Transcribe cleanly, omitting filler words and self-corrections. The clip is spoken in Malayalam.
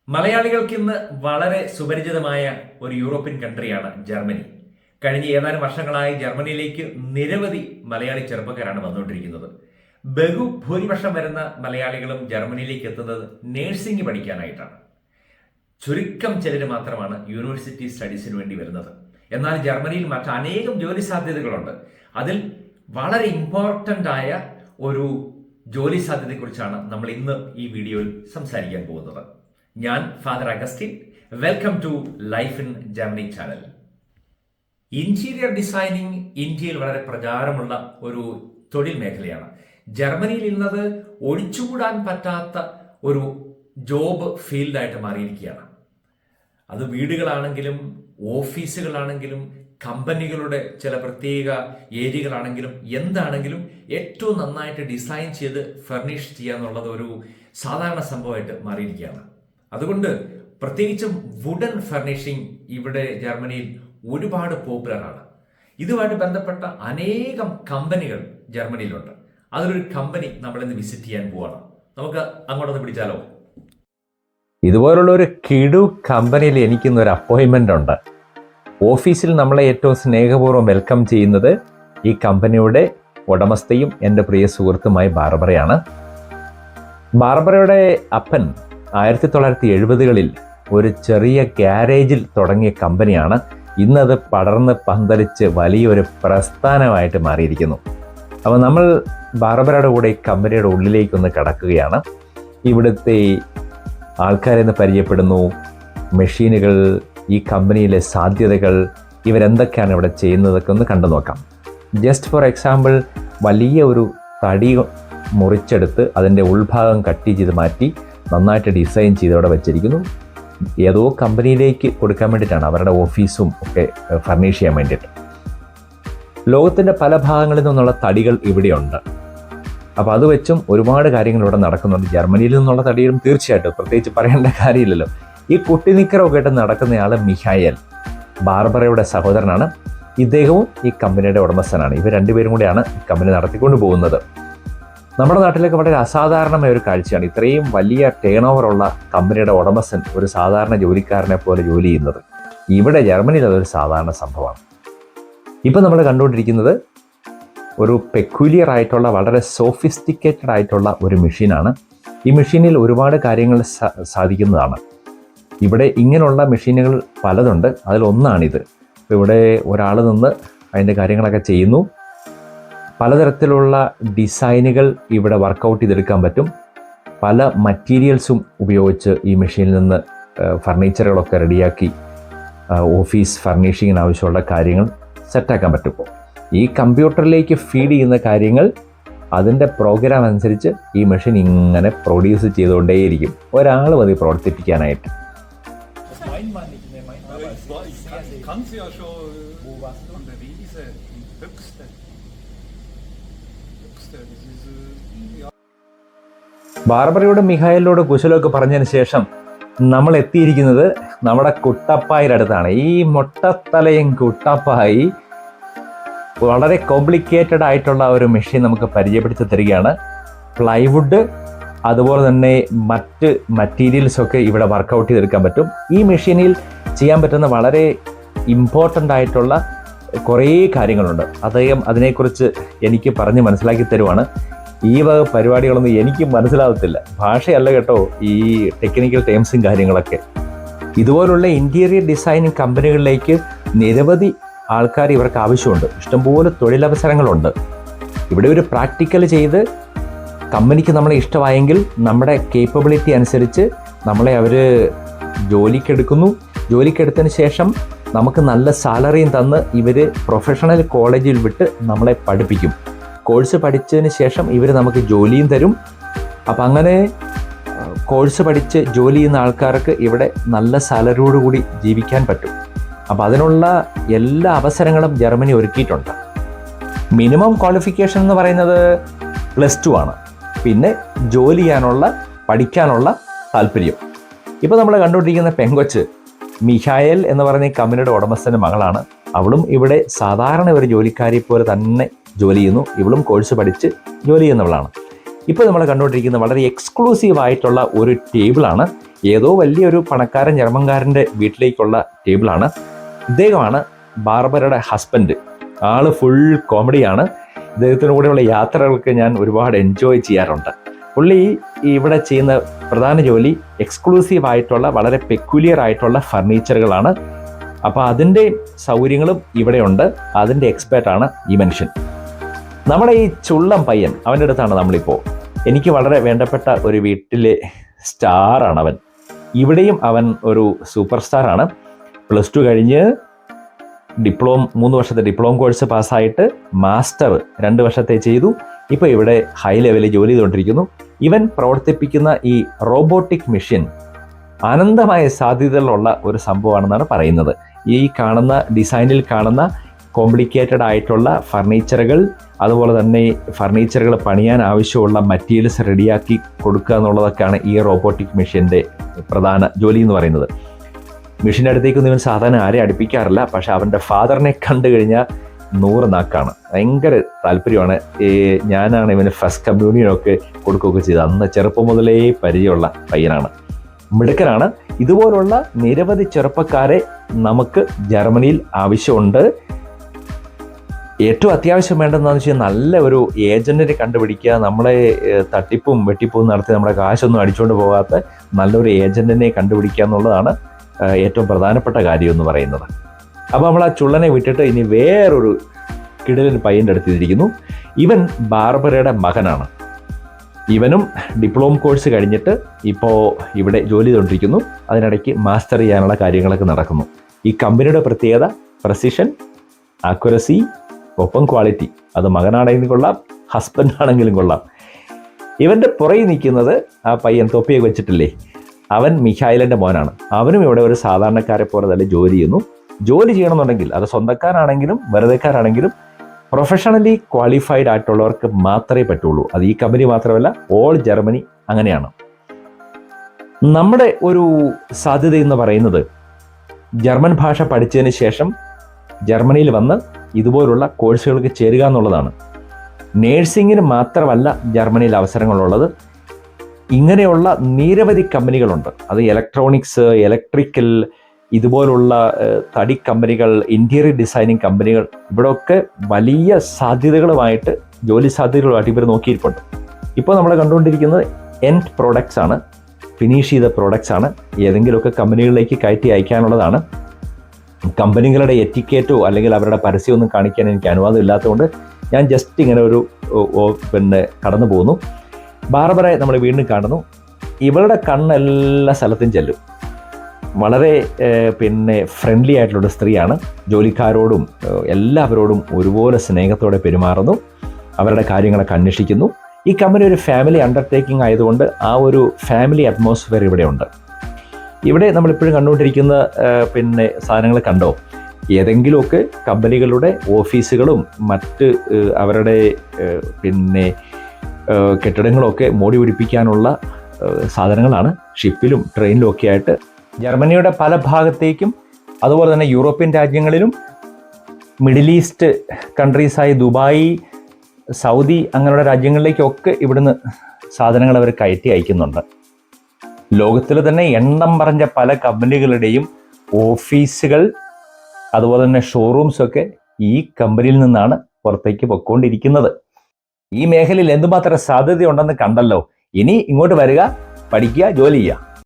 മലയാളികൾക്ക് ഇന്ന് വളരെ സുപരിചിതമായ ഒരു യൂറോപ്യൻ കൺട്രിയാണ് ജർമ്മനി. കഴിഞ്ഞ ഏതാനും വർഷങ്ങളായി ജർമ്മനിയിലേക്ക് നിരവധി മലയാളി ചെറുപ്പക്കാരാണ് വന്നുകൊണ്ടിരിക്കുന്നത്. ബഹുഭൂരിപക്ഷം വരുന്ന മലയാളികളും ജർമ്മനിയിലേക്ക് എത്തുന്നത് നേഴ്സിംഗ് പഠിക്കാനായിട്ടാണ്. ചുരുക്കം ചിലർ മാത്രമാണ് യൂണിവേഴ്സിറ്റി സ്റ്റഡീസിന് വേണ്ടി വരുന്നത്. എന്നാൽ ജർമ്മനിയിൽ മറ്റനേകം ജോലി സാധ്യതകളുണ്ട്. അതിൽ വളരെ ഇമ്പോർട്ടൻ്റ് ആയ ഒരു ജോലി സാധ്യതയെക്കുറിച്ചാണ് നമ്മൾ ഇന്ന് ഈ വീഡിയോയിൽ സംസാരിക്കാൻ പോകുന്നത്. ഞാൻ father Augustine. Welcome to life in Germany channel. Interior designing ഇന്ത്യയിൽ വളരെ പ്രചാരമുള്ള ഒരു തൊഴിൽ മേഖലയാണ്. ജർമ്മനിയിൽ ഇന്നത് ഒഴിച്ചുകൂടാൻ പറ്റാത്ത ഒരു ജോബ് ഫീൽഡായിട്ട് മാറിയിരിക്കുകയാണ്. അത് വീടുകളാണെങ്കിലും ഓഫീസുകളാണെങ്കിലും കമ്പനികളുടെ ചില പ്രത്യേക ഏരിയകളാണെങ്കിലും എന്താണെങ്കിലും ഏറ്റവും നന്നായിട്ട് ഡിസൈൻ ചെയ്ത് ഫർണിഷ് ചെയ്യുക എന്നുള്ളത് ഒരു സാധാരണ സംഭവമായിട്ട് മാറിയിരിക്കുകയാണ്. അതുകൊണ്ട് പ്രത്യേകിച്ചും വുഡൻ ഫർണിഷിംഗ് ഇവിടെ ജർമ്മനിയിൽ ഒരുപാട് പോപ്പുലറാണ്. ഇതുമായിട്ട് ബന്ധപ്പെട്ട അനേകം കമ്പനികൾ ജർമ്മനിയിലുണ്ട്. അതിലൊരു കമ്പനി നമ്മളിന്ന് വിസിറ്റ് ചെയ്യാൻ പോവാണ്. നമുക്ക് അങ്ങോട്ടൊന്ന് പിടിച്ചാലോ? ഇതുപോലുള്ള ഒരു കിടു കമ്പനിയിൽ എനിക്കിന്നൊരു അപ്പോയിൻമെൻ്റ് ഉണ്ട്. ഓഫീസിൽ നമ്മളെ ഏറ്റവും സ്നേഹപൂർവ്വം വെൽക്കം ചെയ്യുന്നത് ഈ കമ്പനിയുടെ ഉടമസ്ഥയും എൻ്റെ പ്രിയ സുഹൃത്തുമായ ബാർബറയാണ്. ബാർബറയുടെ അപ്പൻ 1970കളിൽ ഒരു ചെറിയ ഗ്യാരേജിൽ തുടങ്ങിയ കമ്പനിയാണ്. ഇന്നത് പടർന്ന് പന്തലിച്ച് വലിയൊരു പ്രസ്ഥാനമായിട്ട് മാറിയിരിക്കുന്നു. അപ്പോൾ നമ്മൾ ബാർബറയുടെ കൂടെ ഈ കമ്പനിയുടെ ഉള്ളിലേക്കൊന്ന് കടക്കുകയാണ്. ഇവിടുത്തെ ആൾക്കാരെന്ന് പരിചയപ്പെടുന്നു, മെഷീനുകൾ, ഈ കമ്പനിയിലെ സാധ്യതകൾ, ഇവരെന്തൊക്കെയാണ് ഇവിടെ ചെയ്യുന്നതൊക്കെ ഒന്ന് കണ്ടു നോക്കാം. ജസ്റ്റ് ഫോർ എക്സാമ്പിൾ, വലിയ ഒരു തടി മുറിച്ചെടുത്ത് അതിൻ്റെ ഉൾഭാഗം കട്ട് ചെയ്ത് മാറ്റി നന്നായിട്ട് ഡിസൈൻ ചെയ്ത് അവിടെ വെച്ചിരിക്കുന്നു. ഏതോ കമ്പനിയിലേക്ക് കൊടുക്കാൻ വേണ്ടിയിട്ടാണ്, അവരുടെ ഓഫീസും ഒക്കെ ഫർണിഷ് ചെയ്യാൻ വേണ്ടിയിട്ട്. ലോകത്തിൻ്റെ പല ഭാഗങ്ങളിൽ നിന്നുള്ള തടികൾ ഇവിടെയുണ്ട്. അപ്പോൾ അത് വെച്ചും ഒരുപാട് കാര്യങ്ങൾ ഇവിടെ നടക്കുന്നുണ്ട്. ജർമ്മനിയിൽ നിന്നുള്ള തടികളും തീർച്ചയായിട്ടും പ്രത്യേകിച്ച് പറയേണ്ട കാര്യമില്ലല്ലോ. ഈ കുട്ടിനിക്കറൊക്കെ ആയിട്ട് നടക്കുന്നയാൾ മിഹായൽ, ബാർബറയുടെ സഹോദരനാണ്. ഇദ്ദേഹവും ഈ കമ്പനിയുടെ ഉടമസ്ഥനാണ്. ഇവർ രണ്ടുപേരും കൂടെയാണ് ഈ കമ്പനി നടത്തിക്കൊണ്ട് പോകുന്നത്. നമ്മുടെ നാട്ടിലൊക്കെ വളരെ അസാധാരണമായ ഒരു കാഴ്ചയാണ് ഇത്രയും വലിയ ടേൺ ഓവറുള്ള കമ്പനിയുടെ ഉടമസ്ഥൻ ഒരു സാധാരണ ജോലിക്കാരനെ പോലെ ജോലി ചെയ്യുന്നത്. ഇവിടെ ജർമ്മനിയിൽ അതൊരു സാധാരണ സംഭവമാണ്. ഇപ്പം നമ്മൾ കണ്ടുകൊണ്ടിരിക്കുന്നത് ഒരു പെക്യുലിയർ ആയിട്ടുള്ള വളരെ സോഫിസ്റ്റിക്കേറ്റഡ് ആയിട്ടുള്ള ഒരു മെഷീനാണ്. ഈ മെഷീനിൽ ഒരുപാട് കാര്യങ്ങൾ സാധിക്കുന്നതാണ്. ഇവിടെ ഇങ്ങനെയുള്ള മെഷീനുകൾ പലതുണ്ട്, അതിലൊന്നാണിത്. ഇപ്പോൾ ഇവിടെ ഒരാൾ നിന്ന് അതിൻ്റെ കാര്യങ്ങളൊക്കെ ചെയ്യുന്നു. പലതരത്തിലുള്ള ഡിസൈനുകൾ ഇവിടെ വർക്കൗട്ട് ചെയ്തെടുക്കാൻ പറ്റും. പല മറ്റീരിയൽസും ഉപയോഗിച്ച് ഈ മെഷീനിൽ നിന്ന് ഫർണിച്ചറുകളൊക്കെ റെഡിയാക്കി ഓഫീസ് ഫർണിഷിങ്ങിന് ആവശ്യമുള്ള കാര്യങ്ങൾ സെറ്റാക്കാൻ പറ്റും. ഈ കമ്പ്യൂട്ടറിലേക്ക് ഫീഡ് ചെയ്യുന്ന കാര്യങ്ങൾ അതിൻ്റെ പ്രോഗ്രാം അനുസരിച്ച് ഈ മെഷീൻ ഇങ്ങനെ പ്രൊഡ്യൂസ് ചെയ്തുകൊണ്ടേയിരിക്കും. ഒരാൾ മതി പ്രവർത്തിപ്പിക്കാനായിട്ട്. ബാർബറയോട് മിഹായലിനോട് കുശലമൊക്കെ പറഞ്ഞതിന് ശേഷം നമ്മൾ എത്തിയിരിക്കുന്നത് നമ്മുടെ കുട്ടപ്പായുടെ അടുത്താണ്. ഈ മൊട്ടത്തലയും കുട്ടപ്പായി വളരെ കോംപ്ലിക്കേറ്റഡ് ആയിട്ടുള്ള ഒരു മെഷീൻ നമുക്ക് പരിചയപ്പെടുത്തി തരികയാണ്. പ്ലൈവുഡ് അതുപോലെ തന്നെ മറ്റ് മറ്റീരിയൽസൊക്കെ ഇവിടെ വർക്കൗട്ട് ചെയ്തെടുക്കാൻ പറ്റും. ഈ മെഷീനിൽ ചെയ്യാൻ പറ്റുന്ന വളരെ ഇമ്പോർട്ടൻ്റ് ആയിട്ടുള്ള കുറേ കാര്യങ്ങളുണ്ട്. അദ്ദേഹം അതിനെക്കുറിച്ച് എനിക്ക് പറഞ്ഞ് മനസ്സിലാക്കി തരുവാണ്. ഈ വക പരിപാടികളൊന്നും എനിക്ക് മനസ്സിലാകത്തില്ല, ഭാഷയല്ല കേട്ടോ ഈ ടെക്നിക്കൽ ടേംസും കാര്യങ്ങളൊക്കെ. ഇതുപോലുള്ള ഇൻറ്റീരിയർ ഡിസൈനിങ് കമ്പനികളിലേക്ക് നിരവധി ആൾക്കാർ ഇവർക്ക് ആവശ്യമുണ്ട്. ഇഷ്ടംപോലെ തൊഴിലവസരങ്ങളുണ്ട്. ഇവിടെ ഒരു പ്രാക്ടിക്കൽ ചെയ്ത് കമ്പനിക്ക് നമ്മളെ ഇഷ്ടമായെങ്കിൽ നമ്മുടെ കേപ്പബിലിറ്റി അനുസരിച്ച് നമ്മളെ അവർ ജോലിക്കെടുക്കുന്നു. ജോലിക്കെടുത്തതിന് ശേഷം നമുക്ക് നല്ല സാലറിയും തന്ന് ഇവർ പ്രൊഫഷണൽ കോളേജിൽ വിട്ട് നമ്മളെ പഠിപ്പിക്കും. കോഴ്സ് പഠിച്ചതിന് ശേഷം ഇവർ നമുക്ക് ജോലിയും തരും. അപ്പം അങ്ങനെ കോഴ്സ് പഠിച്ച് ജോലി ചെയ്യുന്ന ആൾക്കാർക്ക് ഇവിടെ നല്ല സാലറിയോടുകൂടി ജീവിക്കാൻ പറ്റും. അപ്പോൾ അതിനുള്ള എല്ലാ അവസരങ്ങളും ജർമ്മനി ഒരുക്കിയിട്ടുണ്ട്. മിനിമം ക്വാളിഫിക്കേഷൻ എന്ന് പറയുന്നത് +2 ആണ്. പിന്നെ ജോലി ചെയ്യാനുള്ള പഠിക്കാനുള്ള താല്പര്യം. ഇപ്പോൾ നമ്മൾ കണ്ടുകൊണ്ടിരിക്കുന്ന പെങ്കൊച്ച് മിഹായൽ എന്ന് പറയുന്ന ഈ കമ്പനിയുടെ ഉടമസ്ഥൻ്റെ മകളാണ്. അവളും ഇവിടെ സാധാരണ ഒരു ജോലിക്കാരിയെ പോലെ തന്നെ ജോലി ചെയ്യുന്നു. ഇവളും കോഴ്സ് പഠിച്ച് ജോലി ചെയ്യുന്നവളാണ്. ഇപ്പോൾ നമ്മൾ കണ്ടുകൊണ്ടിരിക്കുന്ന വളരെ എക്സ്ക്ലൂസീവ് ആയിട്ടുള്ള ഒരു ടേബിളാണ്. ഏതോ വലിയൊരു പണക്കാരൻ ജർമ്മൻകാരൻ്റെ വീട്ടിലേക്കുള്ള ടേബിളാണ്. ഇദ്ദേഹമാണ് ബാർബറയുടെ ഹസ്ബൻഡ്. ആള് ഫുൾ കോമഡിയാണ്. ഇദ്ദേഹത്തിൻ്റെ കൂടെയുള്ള യാത്രകൾക്ക് ഞാൻ ഒരുപാട് എൻജോയ് ചെയ്യാറുണ്ട്. പുള്ളി ഇവിടെ ചെയ്യുന്ന പ്രധാന ജോലി എക്സ്ക്ലൂസീവ് ആയിട്ടുള്ള വളരെ പെക്യുലിയർ ആയിട്ടുള്ള ഫർണിച്ചറുകളാണ്. അപ്പോൾ അതിൻ്റെ സൗകര്യങ്ങളും ഇവിടെയുണ്ട്. അതിൻ്റെ എക്സ്പേർട്ടാണ് ഈ മനുഷ്യൻ. നമ്മുടെ ഈ ചുള്ളം പയ്യൻ, അവൻ്റെ അടുത്താണ് നമ്മളിപ്പോൾ. എനിക്ക് വളരെ വേണ്ടപ്പെട്ട ഒരു വീട്ടിലെ സ്റ്റാറാണ് അവൻ. ഇവിടെയും അവൻ ഒരു സൂപ്പർ സ്റ്റാറാണ്. +2 കഴിഞ്ഞ് 3 വർഷത്തെ ഡിപ്ലോമ കോഴ്സ് പാസ്സായിട്ട് മാസ്റ്റർ 2 വർഷത്തെ ചെയ്തു. ഇപ്പോൾ ഇവിടെ ഹൈ ലെവലിൽ ജോലി ചെയ്തുകൊണ്ടിരിക്കുന്നു. ഇവൻ പ്രവർത്തിപ്പിക്കുന്ന ഈ റോബോട്ടിക് മെഷീൻ അനന്തമായ സാധ്യതകളുള്ള ഒരു സംഭവമാണെന്നാണ് പറയുന്നത്. ഈ കാണുന്ന ഡിസൈനിൽ കാണുന്ന കോംപ്ലിക്കേറ്റഡ് ആയിട്ടുള്ള ഫർണിച്ചറുകൾ, അതുപോലെ തന്നെ ഫർണിച്ചറുകൾ പണിയാൻ ആവശ്യമുള്ള മെറ്റീരിയൽസ് റെഡിയാക്കി കൊടുക്കുക എന്നുള്ളതൊക്കെയാണ് ഈ റോബോട്ടിക് മെഷീൻ്റെ പ്രധാന ജോലി എന്ന് പറയുന്നത്. മെഷീൻ്റെ അടുത്തേക്കൊന്നും ഇവൻ സാധാരണ ആരെയും അടുപ്പിക്കാറില്ല. പക്ഷെ അവൻ്റെ ഫാദറിനെ കണ്ടു കഴിഞ്ഞാൽ 100 നാക്കാണ്. ഭയങ്കര താല്പര്യമാണ്. ഞാനാണ് ഇവന് ഫസ്റ്റ് കമ്മ്യൂണിയനൊക്കെ കൊടുക്കുകയൊക്കെ ചെയ്തത്. അന്ന് ചെറുപ്പം മുതലേ പരിചയമുള്ള പയ്യനാണ്, മിടുക്കനാണ്. ഇതുപോലുള്ള നിരവധി ചെറുപ്പക്കാരെ നമുക്ക് ജർമ്മനിയിൽ ആവശ്യമുണ്ട്. ഏറ്റവും അത്യാവശ്യം വേണ്ടതെന്ന് വെച്ചാൽ നല്ല ഒരു ഏജന്റിനെ കണ്ടുപിടിക്കുക. നമ്മളെ തട്ടിപ്പും വെട്ടിപ്പും നടത്തി നമ്മുടെ കാശൊന്നും അടിച്ചുകൊണ്ട് പോകാത്ത നല്ലൊരു ഏജന്റിനെ കണ്ടുപിടിക്കുക എന്നുള്ളതാണ് ഏറ്റവും പ്രധാനപ്പെട്ട കാര്യം എന്ന് പറയുന്നത്. അപ്പോൾ നമ്മൾ ആ ചുള്ളനെ വിട്ടിട്ട് ഇനി വേറൊരു കിടിലൻ പയ്യൻ്റെ അടുത്തിരിക്കുന്നു. ഇവൻ ബാർബറയുടെ മകനാണ്. ഇവനും ഡിപ്ലോമ കോഴ്സ് കഴിഞ്ഞിട്ട് ഇപ്പോൾ ഇവിടെ ജോലി ചെയ്തുകൊണ്ടിരിക്കുന്നു. അതിനിടയ്ക്ക് മാസ്റ്റർ ചെയ്യാനുള്ള കാര്യങ്ങളൊക്കെ നടക്കുന്നു. ഈ കമ്പനിയുടെ പ്രത്യേകത പ്രസിഷൻ, ആക്യുറസി, ഒപ്പം ക്വാളിറ്റി. അത് മകനാണെങ്കിലും കൊള്ളാം, ഹസ്ബൻഡ് ആണെങ്കിലും കൊള്ളാം. ഇവൻ്റെ പുറകിൽ നിൽക്കുന്നത് ആ പയ്യൻ തൊപ്പിയൊക്കെ വെച്ചിട്ടില്ലേ, അവൻ മിഖായിലിൻ്റെ മോനാണ്. അവനും ഇവിടെ ഒരു സാധാരണക്കാരെ പോലെ തന്നെ ജോലി ചെയ്യുന്നു. ജോലി ചെയ്യണമെന്നുണ്ടെങ്കിൽ അത് സ്വന്തക്കാരാണെങ്കിലും വെറുതെക്കാരാണെങ്കിലും പ്രൊഫഷണലി ക്വാളിഫൈഡ് ആയിട്ടുള്ളവർക്ക് മാത്രമേ പറ്റുള്ളൂ. അത് ഈ കമ്പനി മാത്രമല്ല, ഓൾ ജർമ്മനി അങ്ങനെയാണ്. നമ്മുടെ ഒരു സാധ്യത എന്ന് പറയുന്നത് ജർമ്മൻ ഭാഷ പഠിച്ചതിന് ശേഷം ജർമ്മനിയിൽ വന്ന് ഇതുപോലുള്ള കോഴ്സുകൾക്ക് ചേരുക എന്നുള്ളതാണ്. നേഴ്സിങ്ങിന് മാത്രമല്ല ജർമ്മനിയിൽ അവസരങ്ങളുള്ളത്. ഇങ്ങനെയുള്ള നിരവധി കമ്പനികളുണ്ട്. അത് ഇലക്ട്രോണിക്സ്, ഇലക്ട്രിക്കൽ, ഇതുപോലുള്ള തടി കമ്പനികൾ, ഇൻറ്റീരിയർ ഡിസൈനിങ് കമ്പനികൾ, ഇവിടെയൊക്കെ വലിയ സാധ്യതകളുമായിട്ട്, ജോലി സാധ്യതകളുമായിട്ട് ഇവർ നോക്കിയിരിപ്പുണ്ട്. ഇപ്പോൾ നമ്മൾ കണ്ടുകൊണ്ടിരിക്കുന്നത് എൻഡ് പ്രോഡക്ട്സ് ആണ്, ഫിനിഷ് ചെയ്ത പ്രോഡക്ട്സ് ആണ്. ഏതെങ്കിലുമൊക്കെ കമ്പനികളിലേക്ക് കയറ്റി അയക്കാനുള്ളതാണ്. കമ്പനികളുടെ എറ്റിക്കേറ്റോ അല്ലെങ്കിൽ അവരുടെ പരസ്യമൊന്നും കാണിക്കാൻ എനിക്ക് അനുവാദം ഇല്ലാത്തതുകൊണ്ട് ഞാൻ ജസ്റ്റ് ഇങ്ങനെ ഒരു കടന്നു പോകുന്നു. ബാർബറെ നമ്മൾ വീണ്ടും കാണുന്നു. ഇവളുടെ കണ്ണെല്ലാ സ്ഥലത്തും ചെല്ലും. വളരെ ഫ്രണ്ട്ലി ആയിട്ടുള്ള സ്ത്രീയാണ്. ജോലിക്കാരോടും എല്ലാവരോടും ഒരുപോലെ സ്നേഹത്തോടെ പെരുമാറുന്നു. അവരുടെ കാര്യങ്ങളൊക്കെ അന്വേഷിക്കുന്നു. ഈ കമ്പനി ഒരു ഫാമിലി അണ്ടർടേക്കിംഗ് ആയതുകൊണ്ട് ആ ഒരു ഫാമിലി അറ്റ്മോസ്ഫിയർ ഇവിടെയുണ്ട്. ഇവിടെ നമ്മളിപ്പോഴും കണ്ടുകൊണ്ടിരിക്കുന്ന സാധനങ്ങൾ കണ്ടോ, ഏതെങ്കിലുമൊക്കെ കമ്പനികളുടെ ഓഫീസുകളും മറ്റ് അവരുടെ കെട്ടിടങ്ങളൊക്കെ മോടി പിടിപ്പിക്കാനുള്ള സാധനങ്ങളാണ്. ഷിപ്പിലും ട്രെയിനിലും ഒക്കെ ആയിട്ട് ജർമ്മനിയുടെ പല ഭാഗത്തേക്കും, അതുപോലെ തന്നെ യൂറോപ്യൻ രാജ്യങ്ങളിലും, മിഡിൽ ഈസ്റ്റ് കൺട്രീസായ ദുബായ്, സൗദി അങ്ങനെയുള്ള രാജ്യങ്ങളിലേക്കൊക്കെ ഇവിടുന്ന് സാധനങ്ങൾ അവർ കയറ്റി അയക്കുന്നുണ്ട്. ലോകത്തിൽ തന്നെ എണ്ണം പറഞ്ഞ പല കമ്പനികളുടെയും ഓഫീസുകൾ, അതുപോലെ തന്നെ ഷോറൂംസൊക്കെ ഈ കമ്പനിയിൽ നിന്നാണ് പുറത്തേക്ക് പൊയ്ക്കൊണ്ടിരിക്കുന്നത്. ഈ മേഖലയിൽ എന്തുമാത്രം സാധ്യതയുണ്ടെന്ന് കണ്ടല്ലോ. ഇനി ഇങ്ങോട്ട് വരിക, പഠിക്കുക, ജോലി ചെയ്യുക.